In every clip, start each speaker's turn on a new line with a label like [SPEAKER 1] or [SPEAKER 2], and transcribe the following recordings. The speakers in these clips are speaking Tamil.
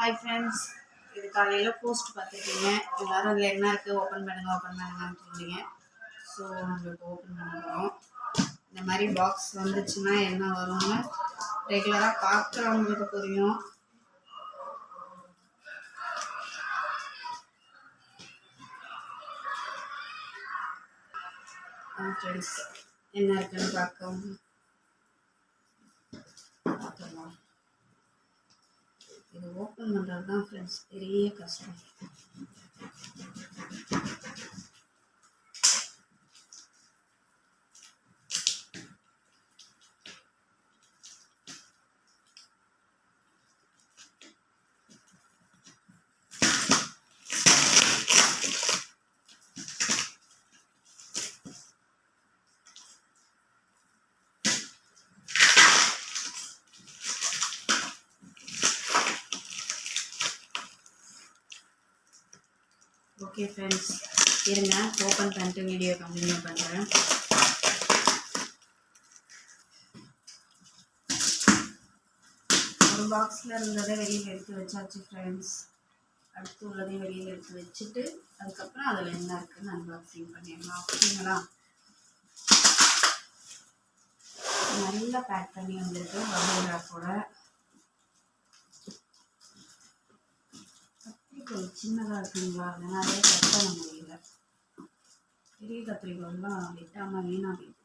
[SPEAKER 1] ஹாய் ஃப்ரெண்ட்ஸ், இது காலையில் போஸ்ட் பார்த்துருக்கீங்க. எல்லோரும் அதில் என்ன இருக்குது ஓப்பன் பண்ணுங்கன்னு சொல்லுவீங்க. ஸோ நம்ம இப்போ ஓப்பன் பண்ண போகிறோம். இந்த மாதிரி பாக்ஸ் வந்துச்சுன்னா என்ன வரும்னு ரெகுலராக பார்க்குறவங்களுக்கு புரியும். ஃப்ரெண்ட்ஸ், என்ன இருக்குன்னு பார்க்கலாம். இது ஓப்பன் பண்ணுறது தான் ஃப்ரெண்ட்ஸ் பெரிய கஷ்டம். ஓகே ஃப்ரெண்ட்ஸ், இருங்க ஓப்பன் பண்ணிட்டு வீடியோ கண்டினியூ பண்ணுறேன். ஒரு பாக்ஸில் இருந்ததை வெளியில் எடுத்து வச்சாச்சு ஃப்ரெண்ட்ஸ். அடுத்து உள்ளதையும் வெளியில் எடுத்து வச்சுட்டு அதுக்கப்புறம் அதில் என்ன இருக்குன்னு அன்பாக்சிங் பண்ணிடலாம். ஓகேங்களா? நல்லா பேக் பண்ணி வந்துருக்கு பபிள் ராப்போட. கத்திரிக்கோள் சின்னதாக இருக்குங்களா, அதனாலே கட் பண்ண முடியல. பெரிய கத்திரிக்கோள்லாம் விட்டாமல் வீணாக போயிடுச்சு.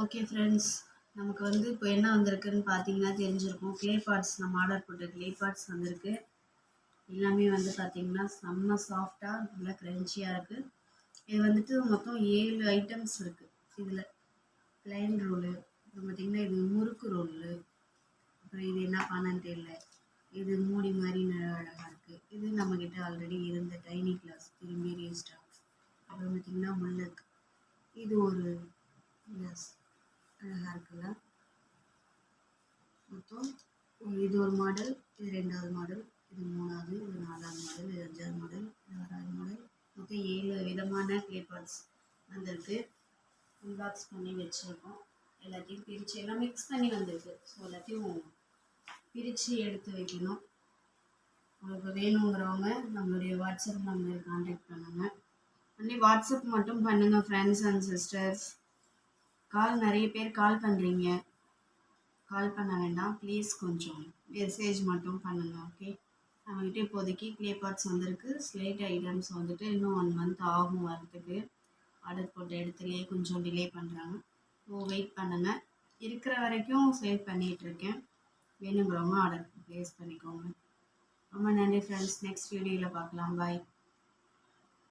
[SPEAKER 1] ஓகே ஃப்ரெண்ட்ஸ், நமக்கு இப்போ என்ன வந்திருக்குன்னு பார்த்தீங்கன்னா தெரிஞ்சிருக்கும். க்ளே பார்ட்ஸ் நம்ம ஆர்டர் போட்ட க்ளே பார்ட்ஸ் வந்திருக்கு. எல்லாமே பார்த்தீங்கன்னா செம்ம சாஃப்டாக நல்லா க்ரன்ச்சியாக இருக்குது. இது மொத்தம் 7 ஐட்டம்ஸ் இருக்குது. இதில் ப்ளைன் ரோலு, அப்புறம் பார்த்திங்கன்னா இது முறுக்கு ரோலு, அப்புறம் இது என்ன பண்ணன்னு தெரியல, இது மூடி மாதிரி அழகாக இருக்குது. இது நம்மக்கிட்ட ஆல்ரெடி இருந்த டைனி கிளாஸ் திரும்பி ரீஸ்டாக். அப்புறம் பார்த்திங்கன்னா முல்லுக்கு இது ஒரு கிளாஸ் அழகாக இருக்குல்ல. மொத்தம் இது ஒரு மாடல், இது 2வது மாடல், இது 3வது, இது 4வது மாடல், இது 5வது மாடல், இது 6வது மாடல். மொத்தம் 7 விதமான க்ளே பார்ட்ஸ் வந்திருக்கு. அன்பாக்ஸ் பண்ணி வச்சுருக்கோம். எல்லாத்தையும் பிரித்து எல்லாம் மிக்ஸ் பண்ணி வந்திருக்கு. ஸோ எல்லாத்தையும் பிரித்து எடுத்து வைக்கணும். உங்களுக்கு வேணுங்கிறவங்க நம்மளுடைய வாட்ஸ்அப் நம்பர் கான்டாக்ட் பண்ணுங்கள். ஒன்லி வாட்ஸ்அப் மட்டும் பண்ணுங்கள் ஃப்ரெண்ட்ஸ் அண்ட் சிஸ்டர்ஸ். நிறைய பேர் கால் பண்ணுறீங்க, கால் பண்ண வேண்டாம் ப்ளீஸ், கொஞ்சம் மெசேஜ் மட்டும் பண்ணுங்கள். ஓகே, நம்மகிட்ட இப்போதைக்கு க்ளே பார்ட்ஸ் வந்திருக்கு. ஸ்லேட் ஐட்டம்ஸ் இன்னும் 1 மந்த் ஆகும் வரத்துக்கு. ஆர்டர் போட்ட இடத்துலையே கொஞ்சம் டிலே பண்ணுறாங்க. ஸோ வெயிட் பண்ணுங்கள். இருக்கிற வரைக்கும் சேவ் பண்ணிகிட்ருக்கேன். வேணுங்கிறவங்க ஆர்டர் ப்ளேஸ் பண்ணிக்கோங்க. ரொம்ப நன்றி ஃப்ரெண்ட்ஸ். நெக்ஸ்ட் வீடியோவில் பார்க்கலாம். பாய்.